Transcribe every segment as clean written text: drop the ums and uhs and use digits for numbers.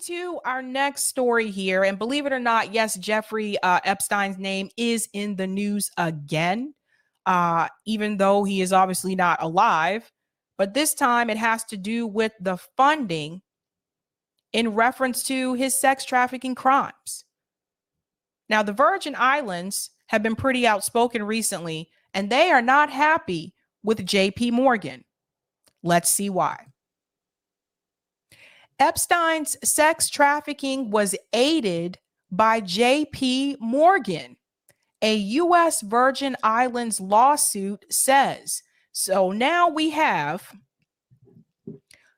into our next story here. And believe it or not, yes, Jeffrey Epstein's name is in the news again, even though he is obviously not alive. But this time it has to do with the funding in reference to his sex trafficking crimes. Now, the Virgin Islands have been pretty outspoken recently, and they are not happy with JP Morgan. Let's see why. Epstein's sex trafficking was aided by JP Morgan, a U.S. Virgin Islands lawsuit says. So now we have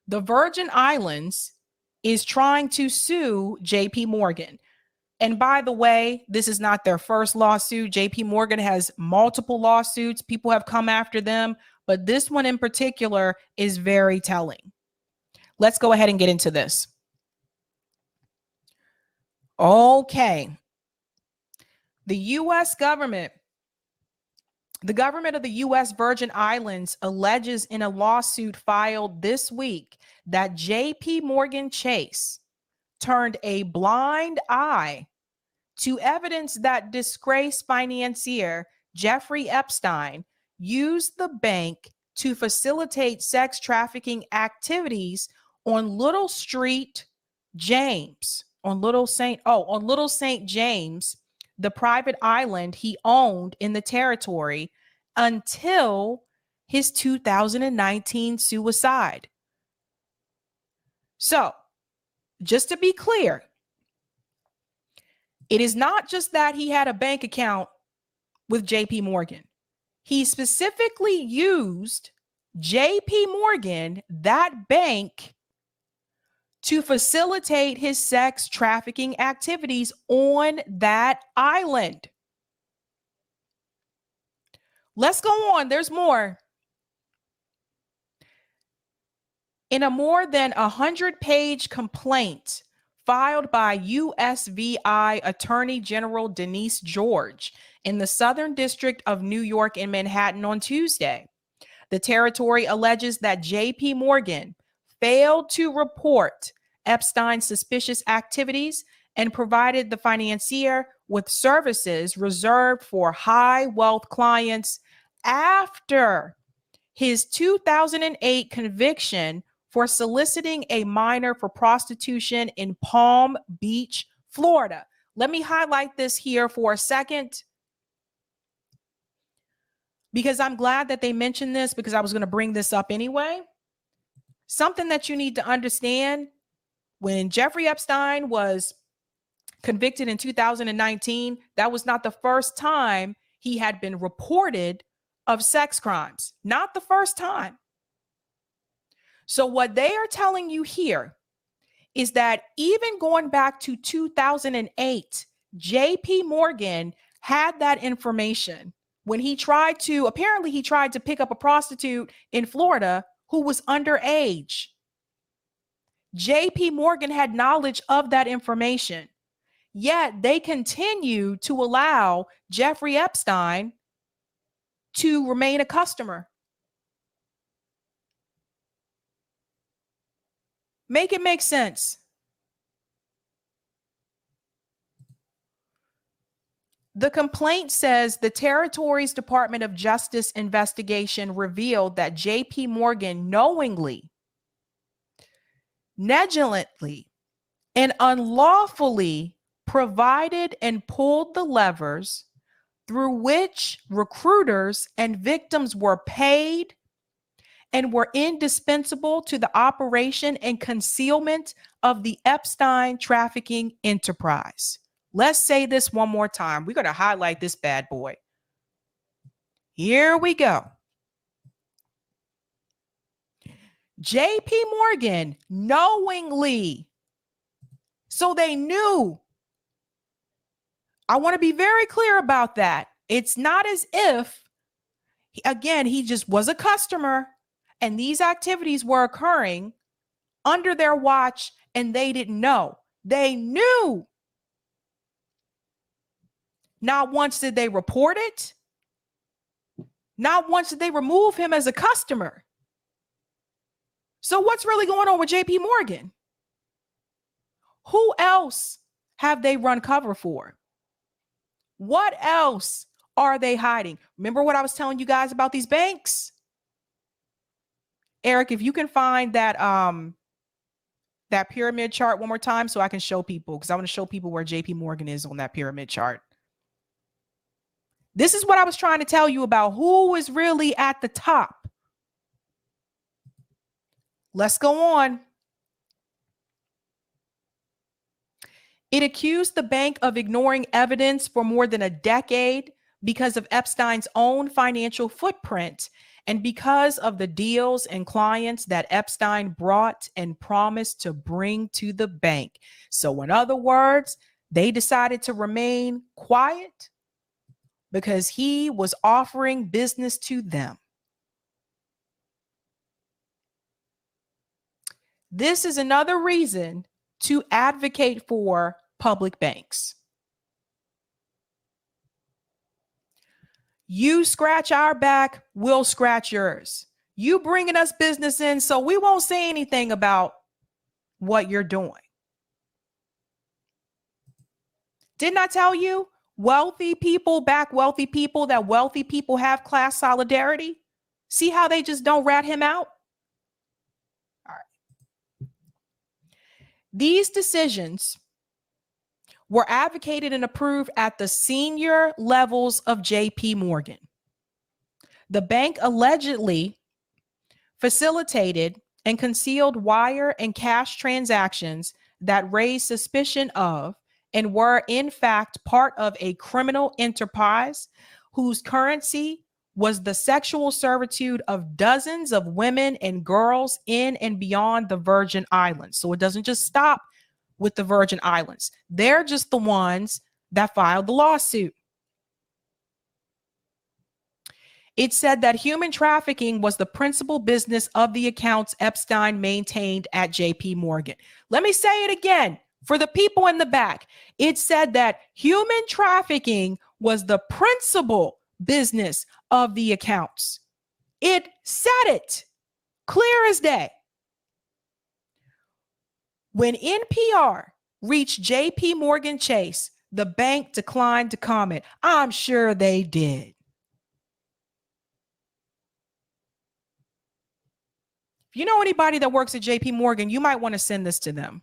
the Virgin Islands is trying to sue JP Morgan. And by the way, this is not their first lawsuit. JP Morgan has multiple lawsuits. People have come after them, but this one in particular is very telling. Let's go ahead and get into this. Okay. The U.S. government, the government of the U.S. Virgin Islands alleges in a lawsuit filed this week that JP Morgan Chase turned a blind eye to evidence that disgraced financier Jeffrey Epstein used the bank to facilitate sex trafficking activities on Little St. James, Little St. James, the private island he owned in the territory until his 2019 suicide. So, just to be clear, it is not just that he had a bank account with JP Morgan. He specifically used JP Morgan, that bank, to facilitate his sex trafficking activities on that island. Let's go on. There's more. In a more than 100-page complaint filed by USVI Attorney General Denise George in the Southern District of New York in Manhattan on Tuesday, the territory alleges that JP Morgan failed to report Epstein's suspicious activities and provided the financier with services reserved for high wealth clients after his 2008 conviction for soliciting a minor for prostitution in Palm Beach, Florida. Let me highlight this here for a second, because I'm glad that they mentioned this, because I was going to bring this up anyway. Something that you need to understand: when Jeffrey Epstein was convicted in 2019, that was not the first time he had been reported of sex crimes. Not the first time. So what they are telling you here is that even going back to 2008, JP Morgan had that information when he tried to pick up a prostitute in Florida who was underage. JP Morgan had knowledge of that information, yet they continue to allow Jeffrey Epstein to remain a customer. Make it make sense. The complaint says the territory's Department of Justice investigation revealed that JP Morgan knowingly, negligently, and unlawfully provided and pulled the levers through which recruiters and victims were paid and were indispensable to the operation and concealment of the Epstein trafficking enterprise. Let's say this one more time. We're going to highlight this bad boy. Here we go. JP Morgan knowingly. So they knew. I want to be very clear about that. It's not as if, again, he just was a customer and these activities were occurring under their watch and they didn't know. They knew. Not once did they report it. Not once did they remove him as a customer. So what's really going on with JP Morgan? Who else have they run cover for? What else are they hiding? Remember what I was telling you guys about these banks? Eric, if you can find that pyramid chart one more time so I can show people, because I want to show people where JP Morgan is on that pyramid chart. This is what I was trying to tell you about who is really at the top. Let's go on. It accused the bank of ignoring evidence for more than a decade because of Epstein's own financial footprint and because of the deals and clients that Epstein brought and promised to bring to the bank. So in other words, they decided to remain quiet because he was offering business to them. This is another reason to advocate for public banks. You scratch our back, we'll scratch yours. You bringing us business in, so we won't say anything about what you're doing. Didn't I tell you wealthy people back wealthy people, that wealthy people have class solidarity? See how they just don't rat him out? All right. These decisions were advocated and approved at the senior levels of JP Morgan. The bank allegedly facilitated and concealed wire and cash transactions that raised suspicion of and were in fact part of a criminal enterprise whose currency was the sexual servitude of dozens of women and girls in and beyond the Virgin Islands. So it doesn't just stop with the Virgin Islands. They're just the ones that filed the lawsuit. It said that human trafficking was the principal business of the accounts Epstein maintained at JP Morgan. Let me say it again for the people in the back. It said that human trafficking was the principal business of the accounts. It said it clear as day. When NPR reached JP Morgan Chase, the bank declined to comment. I'm sure they did. If you know anybody that works at JP Morgan, you might want to send this to them.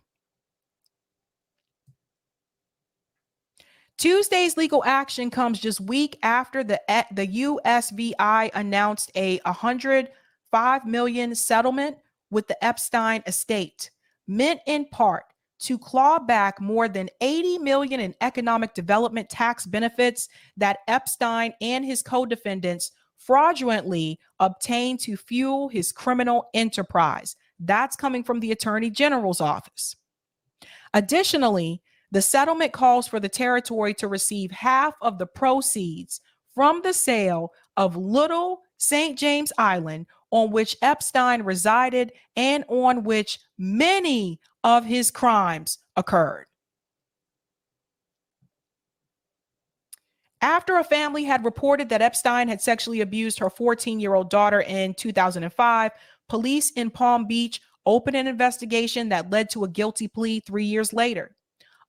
Tuesday's legal action comes just week after the USVI announced a $105 million settlement with the Epstein estate, meant in part to claw back more than $80 million in economic development tax benefits that Epstein and his co-defendants fraudulently obtained to fuel his criminal enterprise. That's coming from the Attorney General's office. Additionally, the settlement calls for the territory to receive half of the proceeds from the sale of Little St. James Island, on which Epstein resided and on which many of his crimes occurred. After a family had reported that Epstein had sexually abused her 14-year-old daughter in 2005, police in Palm Beach opened an investigation that led to a guilty plea 3 years later.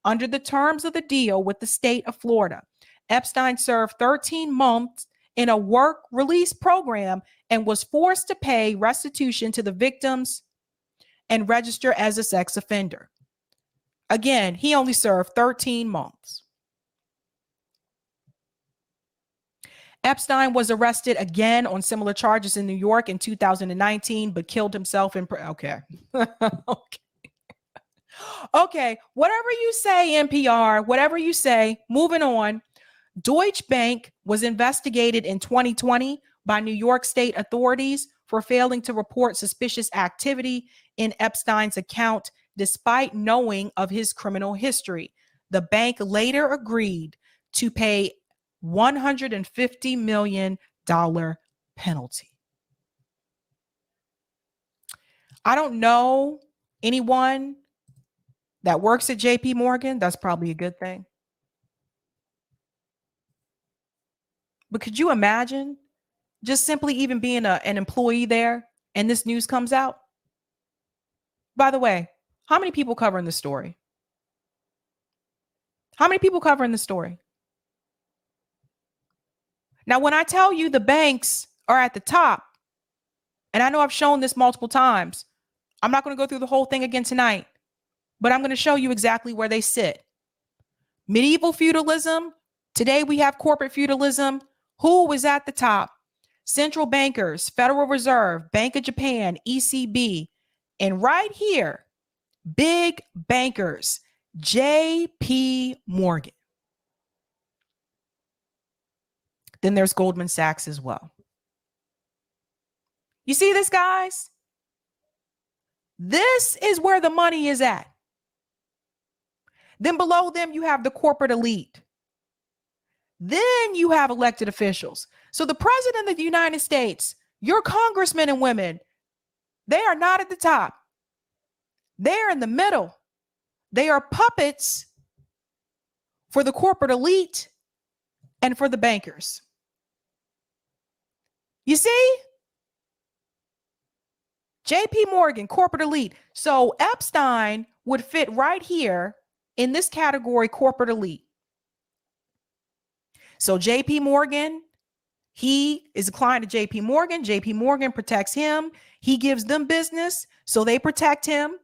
Under the terms of the deal with the state of Florida, Epstein served 13 months in a work release program and was forced to pay restitution to the victims and register as a sex offender. Again, he only served 13 months. Epstein was arrested again on similar charges in New York in 2019, but killed himself in okay. Okay, whatever you say, NPR, whatever you say, moving on. Deutsche Bank was investigated in 2020 by New York state authorities for failing to report suspicious activity in Epstein's account despite knowing of his criminal history. The bank later agreed to pay $150 million penalty. I don't know anyone that works at JP Morgan. That's probably a good thing. But could you imagine just simply even being an employee there and this news comes out? By the way, how many people covering this story? How many people covering the story? Now, when I tell you the banks are at the top, and I know I've shown this multiple times, I'm not going to go through the whole thing again tonight, but I'm going to show you exactly where they sit. Medieval feudalism. Today we have corporate feudalism. Who was at the top? Central bankers, Federal Reserve, Bank of Japan, ECB. And right here, big bankers, JP Morgan. Then there's Goldman Sachs as well. You see this, guys? This is where the money is at. Then below them, you have the corporate elite. Then you have elected officials. So the president of the United States, your congressmen and women, they are not at the top. They're in the middle. They are puppets for the corporate elite and for the bankers. You see? JP Morgan, corporate elite. So Epstein would fit right here in this category, corporate elite. So JP Morgan, he is a client of JP Morgan. JP Morgan protects him. He gives them business, so they protect him.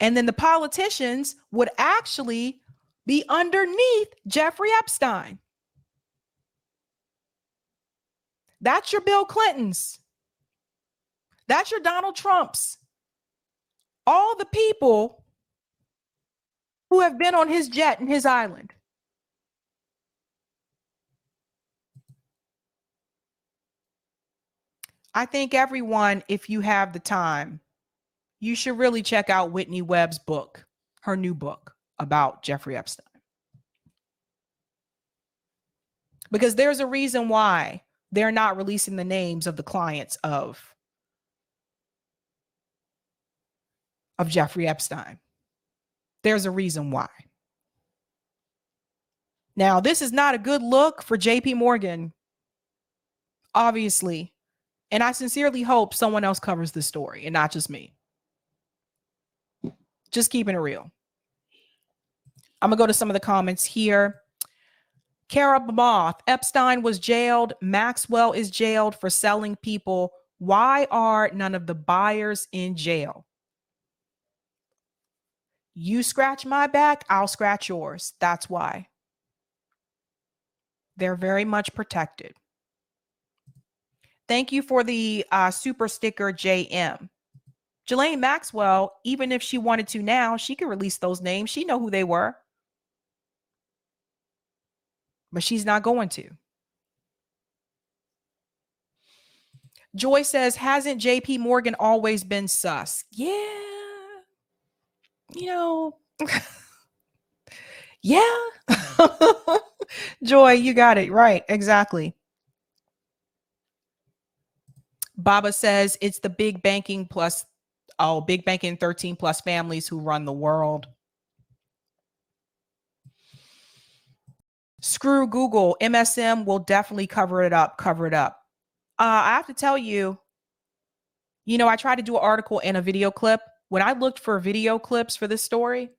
And then the politicians would actually be underneath Jeffrey Epstein. That's your Bill Clintons. That's your Donald Trumps. All the people who have been on his jet and his island. I think everyone, if you have the time, you should really check out Whitney Webb's book, her new book about Jeffrey Epstein. Because there's a reason why they're not releasing the names of the clients of Jeffrey Epstein. There's a reason why. Now, this is not a good look for JP Morgan, obviously. And I sincerely hope someone else covers this story and not just me. Just keeping it real. I'm going to go to some of the comments here. Kara Moth, Epstein was jailed. Maxwell is jailed for selling people. Why are none of the buyers in jail? You scratch my back, I'll scratch yours. That's why. They're very much protected. Thank you for the super sticker, JM. Ghislaine Maxwell, even if she wanted to now, she could release those names. She know who they were. But she's not going to. Joy says, hasn't JP Morgan always been sus? Yeah. You know, yeah. Joy, you got it right. Exactly. Baba says it's the big banking plus, big banking 13 plus families who run the world. Screw Google. MSM will definitely cover it up. I have to tell you, I tried to do an article and a video clip. When I looked for video clips for this story,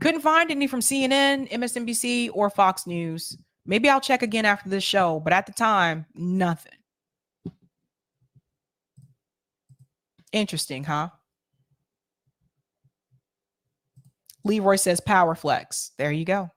couldn't find any from CNN, MSNBC, or Fox News. Maybe I'll check again after this show, but at the time, nothing. Interesting, huh? Leroy says power flex. There you go.